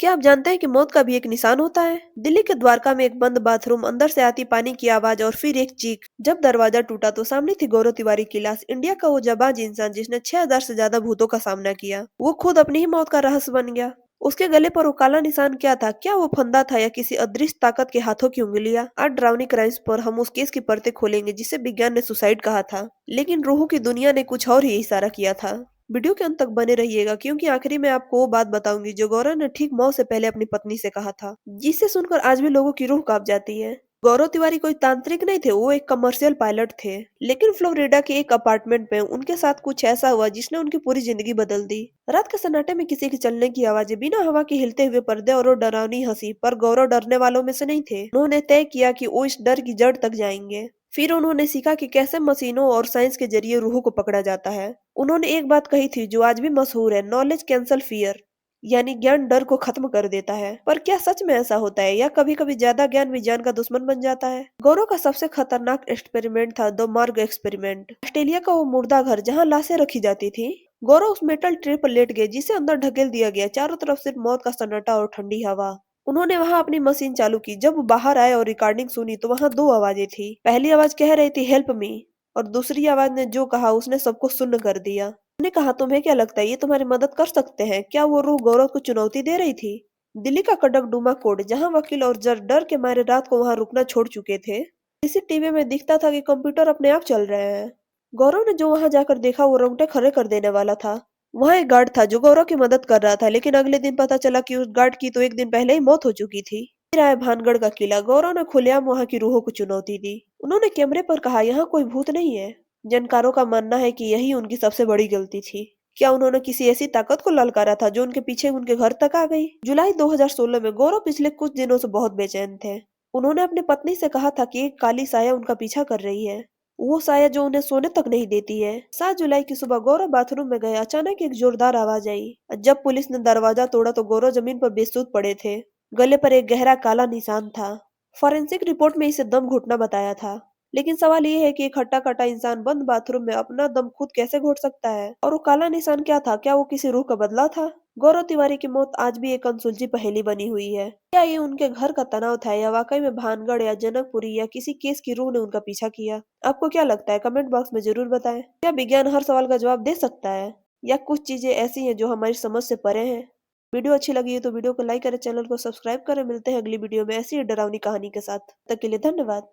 क्या आप जानते हैं कि मौत का भी एक निशान होता है? दिल्ली के द्वारका में एक बंद बाथरूम, अंदर से आती पानी की आवाज और फिर एक चीख। जब दरवाजा टूटा तो सामने थी गौरव तिवारी की लाश, इंडिया का वो जाबाज इंसान जिसने 6000 से ज्यादा भूतों का सामना किया। वो खुद अपनी ही मौत का रहस्य बन गया। उसके गले पर वो काला निशान क्या था? क्या वो फंदा था या किसी अदृश्य ताकत के हाथों की उंगलियां? आज डरावनी क्राइम्स पर हम उस केस की परतें खोलेंगे जिसे विज्ञान ने सुसाइड कहा था, लेकिन रूहों की दुनिया ने कुछ और ही इशारा किया था। वीडियो के अंत तक बने रहिएगा क्योंकि आखिरी में आपको वो बात बताऊंगी जो गौरव ने ठीक मौत से पहले अपनी पत्नी से कहा था, जिसे सुनकर आज भी लोगों की रूह कांप जाती है। गौरव तिवारी कोई तांत्रिक नहीं थे, वो एक कमर्शियल पायलट थे। लेकिन फ्लोरिडा के एक अपार्टमेंट में उनके साथ कुछ ऐसा हुआ जिसने उनकी पूरी जिंदगी बदल दी। रात के सन्नाटे में किसी के चलने की आवाजें, बिना हवा के हिलते हुए पर्दे और वो डरावनी हंसी। पर गौरव डरने वालों में से नहीं थे। उन्होंने तय किया कि वो इस डर की जड़ तक जाएंगे। फिर उन्होंने सीखा कि कैसे मशीनों और साइंस के जरिए रूहों को पकड़ा जाता है। उन्होंने एक बात कही थी जो आज भी मशहूर है, नॉलेज कैंसल फियर, यानी ज्ञान डर को खत्म कर देता है। पर क्या सच में ऐसा होता है या कभी कभी ज्यादा ज्ञान भी जान का दुश्मन बन जाता है? गौरव का सबसे खतरनाक एक्सपेरिमेंट था द मार्ग एक्सपेरिमेंट। ऑस्ट्रेलिया का वो मुर्दा घर जहाँ लाशें रखी जाती थी। गौरव उस मेटल ट्रे पर लेट गए जिसे अंदर ढकेल दिया गया, चारों तरफ सिर्फ मौत का सन्नाटा और ठंडी हवा। उन्होंने वहां अपनी मशीन चालू की। जब वो बाहर आए और रिकॉर्डिंग सुनी तो वहां दो आवाजें थी। पहली आवाज कह रही थी हेल्प मी, और दूसरी आवाज ने जो कहा उसने सबको सुन्न कर दिया। उन्होंने कहा तुम्हें क्या लगता है ये तुम्हारी मदद कर सकते हैं? क्या वो रूह गौरव को चुनौती दे रही थी? दिल्ली का कड़क डूमा कोड, जहां वकील और जज डर के मारे रात को वहां रुकना छोड़ चुके थे। सीसीटीवी में दिखता था कि कंप्यूटर अपने आप चल रहे हैं। गौरव ने जो वहां जाकर देखा वो रोंगटे खड़े कर देने वाला था। वहां एक गार्ड था जो गौरव की मदद कर रहा था, लेकिन अगले दिन पता चला कि उस गार्ड की तो एक दिन पहले ही मौत हो चुकी थी। फिर आया भानगढ़ का किला। गौरव ने खुलेआम वहां की रूहों को चुनौती दी। उन्होंने कैमरे पर कहा यहाँ कोई भूत नहीं है। जानकारों का मानना है कि यही उनकी सबसे बड़ी गलती थी। क्या उन्होंने किसी ऐसी ताकत को ललकारा था जो उनके पीछे उनके घर तक आ गई? जुलाई 2016 में गौरव पिछले कुछ दिनों से बहुत बेचैन थे। उन्होंने अपनी पत्नी से कहा था कि एक काली साया उनका पीछा कर रही है, वो साया जो उन्हें सोने तक नहीं देती है। 7 जुलाई की सुबह गौरव बाथरूम में गए। अचानक एक जोरदार आवाज आई। जब पुलिस ने दरवाजा तोड़ा तो गौरव जमीन पर बेसुध पड़े थे। गले पर एक गहरा काला निशान था। फॉरेंसिक रिपोर्ट में इसे दम घुटना बताया था। लेकिन सवाल ये है कि एक हट्टा कट्टा इंसान बंद बाथरूम में अपना दम खुद कैसे घोट सकता है? और वो काला निशान क्या था? क्या वो किसी रूह का बदला था? गौरव तिवारी की मौत आज भी एक अनसुलझी पहेली बनी हुई है। क्या ये उनके घर का तनाव था या वाकई में भानगढ़ या जनकपुरी या किसी केस की रूह ने उनका पीछा किया? आपको क्या लगता है? कमेंट बॉक्स में जरूर बताएं। क्या विज्ञान हर सवाल का जवाब दे सकता है या कुछ चीजें ऐसी हैं जो हमारी समझ से परे हैं? वीडियो अच्छी लगी है तो वीडियो को लाइक करें, चैनल को सब्सक्राइब करें। मिलते हैं अगली वीडियो में ऐसी ही डरावनी कहानी के साथ। तब तक के लिए धन्यवाद।